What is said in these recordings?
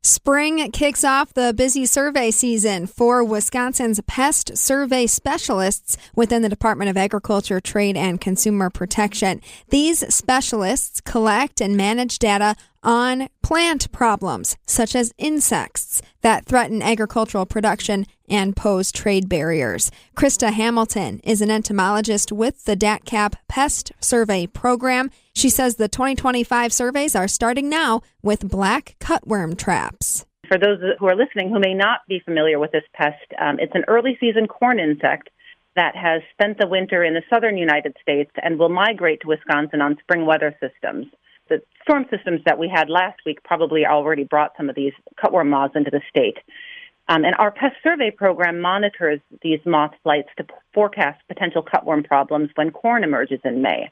Spring kicks off the busy survey season for Wisconsin's pest survey specialists within the Department of Agriculture, Trade, and Consumer Protection. These specialists collect and manage data on plant problems, such as insects, that threaten agricultural production and pose trade barriers. Krista Hamilton is an entomologist with the DATCAP Pest Survey Program. She says the 2025 surveys are starting now with black cutworm traps. For those who are listening who may not be familiar with this pest, it's an early season corn insect that has spent the winter in the southern United States and will migrate to Wisconsin on spring weather systems. The storm systems that we had last week probably already brought some of these cutworm moths into the state. And our pest survey program monitors these moth flights to forecast potential cutworm problems when corn emerges in May.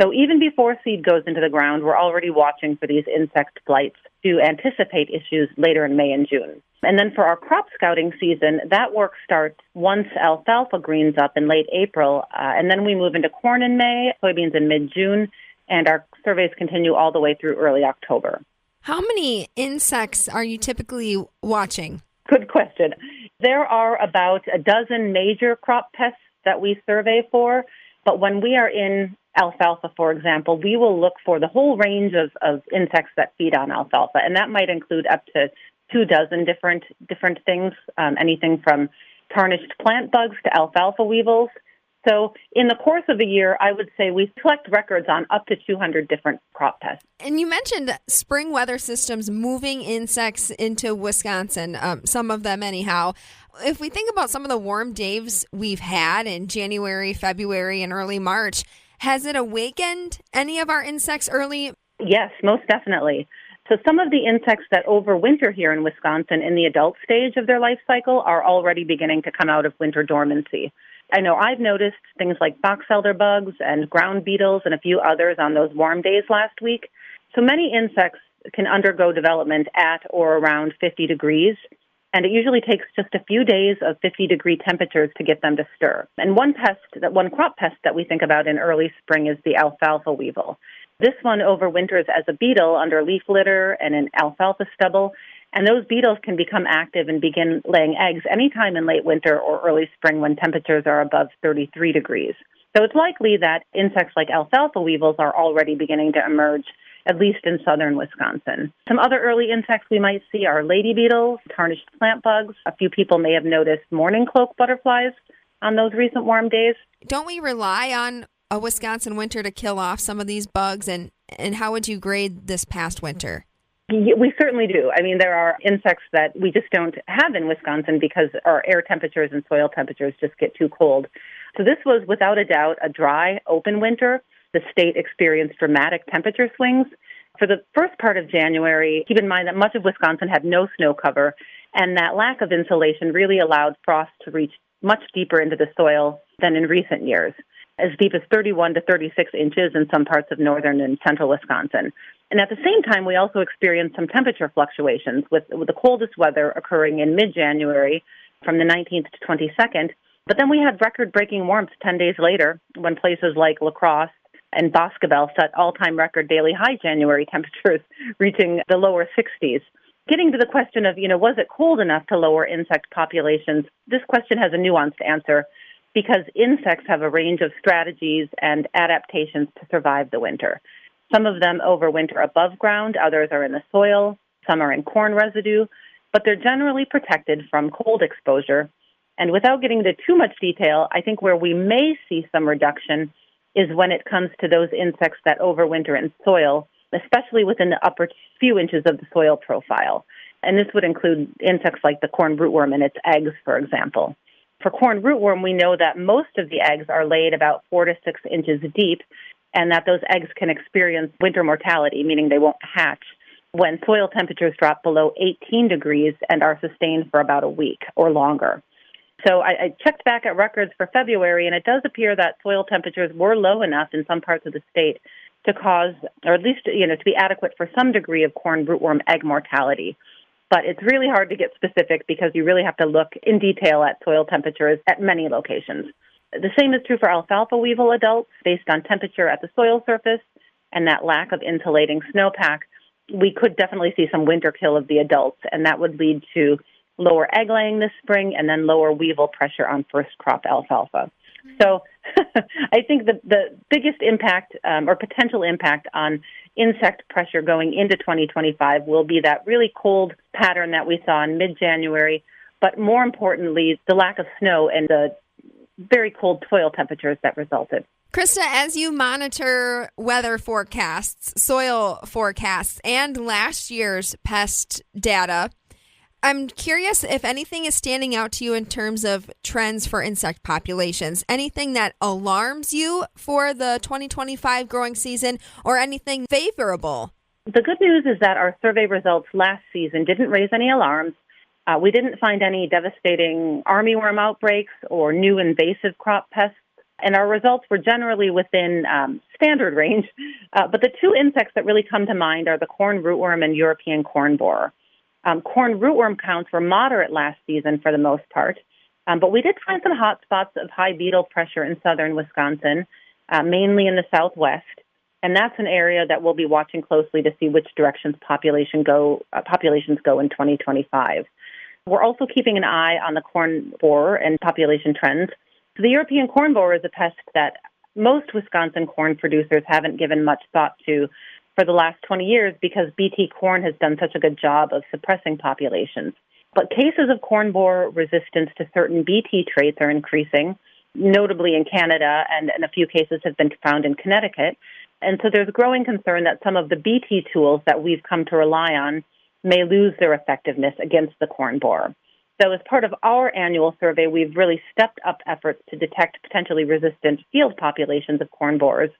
So even before seed goes into the ground, we're already watching for these insect flights to anticipate issues later in May and June. And then for our crop scouting season, that work starts once alfalfa greens up in late April, and then we move into corn in May, soybeans in mid-June, and our surveys continue all the way through early October. How many insects are you typically watching? Good question. There are about a dozen major crop pests that we survey for, but when we are in alfalfa, for example, we will look for the whole range of insects that feed on alfalfa, and that might include up to 24 different things, anything from tarnished plant bugs to alfalfa weevils. So in the course of a year, I would say we collect records on up to 200 different crop pests. And you mentioned spring weather systems moving insects into Wisconsin, some of them anyhow. If we think about some of the warm days we've had in January, February, and early March, has it awakened any of our insects early? Yes, most definitely. So some of the insects that overwinter here in Wisconsin in the adult stage of their life cycle are already beginning to come out of winter dormancy. I know I've noticed things like box elder bugs and ground beetles and a few others on those warm days last week. So many insects can undergo development at or around 50 degrees, and it usually takes just a few days of 50-degree temperatures to get them to stir. And one crop pest that we think about in early spring is the alfalfa weevil. This one overwinters as a beetle under leaf litter and in alfalfa stubble, and those beetles can become active and begin laying eggs anytime in late winter or early spring when temperatures are above 33 degrees. So it's likely that insects like alfalfa weevils are already beginning to emerge, at least in southern Wisconsin. Some other early insects we might see are lady beetles, tarnished plant bugs. A few people may have noticed morning cloak butterflies on those recent warm days. Don't we rely on a Wisconsin winter to kill off some of these bugs, and how would you grade this past winter? We certainly do. I mean, there are insects that we just don't have in Wisconsin because our air temperatures and soil temperatures just get too cold. So this was, without a doubt, a dry, open winter. The state experienced dramatic temperature swings. For the first part of January, keep in mind that much of Wisconsin had no snow cover, and that lack of insulation really allowed frost to reach much deeper into the soil than in recent years, as deep as 31 to 36 inches in some parts of northern and central Wisconsin. And at the same time, we also experienced some temperature fluctuations with the coldest weather occurring in mid-January from the 19th to 22nd. But then we had record-breaking warmth 10 days later when places like La Crosse and Boscobel set all-time record daily high January temperatures reaching the lower 60s. Getting to the question of, was it cold enough to lower insect populations, this question has a nuanced answer because insects have a range of strategies and adaptations to survive the winter. Some of them overwinter above ground, others are in the soil, some are in corn residue, but they're generally protected from cold exposure. And without getting into too much detail, I think where we may see some reduction is when it comes to those insects that overwinter in soil, especially within the upper few inches of the soil profile. And this would include insects like the corn rootworm and its eggs, for example. For corn rootworm, we know that most of the eggs are laid about 4 to 6 inches deep, and that those eggs can experience winter mortality, meaning they won't hatch, when soil temperatures drop below 18 degrees and are sustained for about a week or longer. So I checked back at records for February, and it does appear that soil temperatures were low enough in some parts of the state to cause, or at least, to be adequate for some degree of corn rootworm egg mortality. But it's really hard to get specific because you really have to look in detail at soil temperatures at many locations. The same is true for alfalfa weevil adults based on temperature at the soil surface and that lack of insulating snowpack. we could definitely see some winter kill of the adults, and that would lead to lower egg laying this spring and then lower weevil pressure on first crop alfalfa. So I think the biggest impact or potential impact on insect pressure going into 2025 will be that really cold pattern that we saw in mid-January, but more importantly, the lack of snow and the very cold soil temperatures that resulted. Krista, as you monitor weather forecasts, soil forecasts, and last year's pest data, I'm curious if anything is standing out to you in terms of trends for insect populations. Anything that alarms you for the 2025 growing season or anything favorable? The good news is that our survey results last season didn't raise any alarms. We didn't find any devastating armyworm outbreaks or new invasive crop pests, and our results were generally within standard range. But the two insects that really come to mind are the corn rootworm and European corn borer. Corn rootworm counts were moderate last season for the most part, but we did find some hot spots of high beetle pressure in southern Wisconsin, mainly in the southwest, and that's an area that we'll be watching closely to see which directions populations go in 2025. We're also keeping an eye on the corn borer and population trends. So the European corn borer is a pest that most Wisconsin corn producers haven't given much thought to for the last 20 years because BT corn has done such a good job of suppressing populations. But cases of corn borer resistance to certain BT traits are increasing, notably in Canada, and a few cases have been found in Connecticut. And so there's growing concern that some of the BT tools that we've come to rely on may lose their effectiveness against the corn borer. So as part of our annual survey, we've really stepped up efforts to detect potentially resistant field populations of corn borers,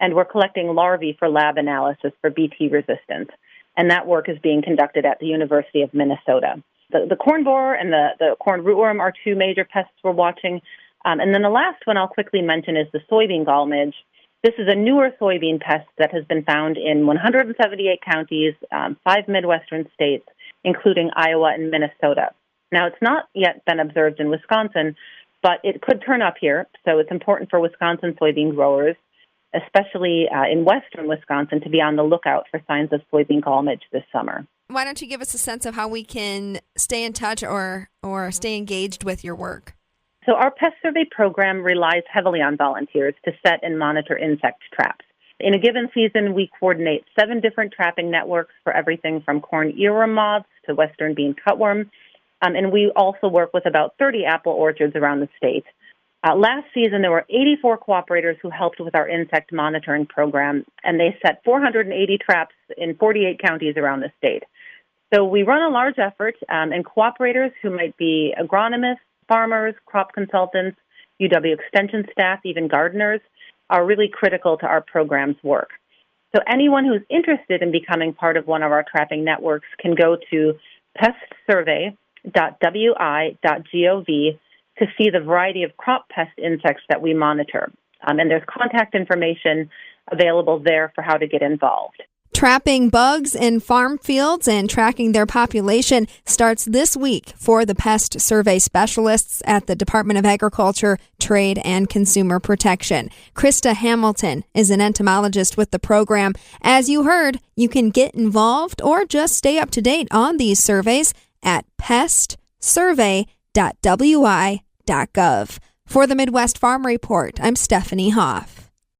and we're collecting larvae for lab analysis for BT resistance. And that work is being conducted at the University of Minnesota. The corn borer and the corn rootworm are two major pests we're watching. And then the last one I'll quickly mention is the soybean gall midge. This is a newer soybean pest that has been found in 178 counties, 5 Midwestern states, including Iowa and Minnesota. Now, it's not yet been observed in Wisconsin, but it could turn up here. So it's important for Wisconsin soybean growers, especially in western Wisconsin, to be on the lookout for signs of soybean gall midge this summer. Why don't you give us a sense of how we can stay in touch or stay engaged with your work? So our pest survey program relies heavily on volunteers to set and monitor insect traps. In a given season, we coordinate 7 different trapping networks for everything from corn earworm moths to western bean cutworm. And we also work with about 30 apple orchards around the state. Last season, there were 84 cooperators who helped with our insect monitoring program, and they set 480 traps in 48 counties around the state. So we run a large effort, and cooperators who might be agronomists, farmers, crop consultants, UW Extension staff, even gardeners, are really critical to our program's work. So anyone who's interested in becoming part of one of our trapping networks can go to pestsurvey.wi.gov to see the variety of crop pest insects that we monitor. And there's contact information available there for how to get involved. Trapping bugs in farm fields and tracking their population starts this week for the pest survey specialists at the Department of Agriculture, Trade, and Consumer Protection. Krista Hamilton is an entomologist with the program. As you heard, you can get involved or just stay up to date on these surveys at pestsurvey.wi.gov. For the Midwest Farm Report, I'm Stephanie Hoff.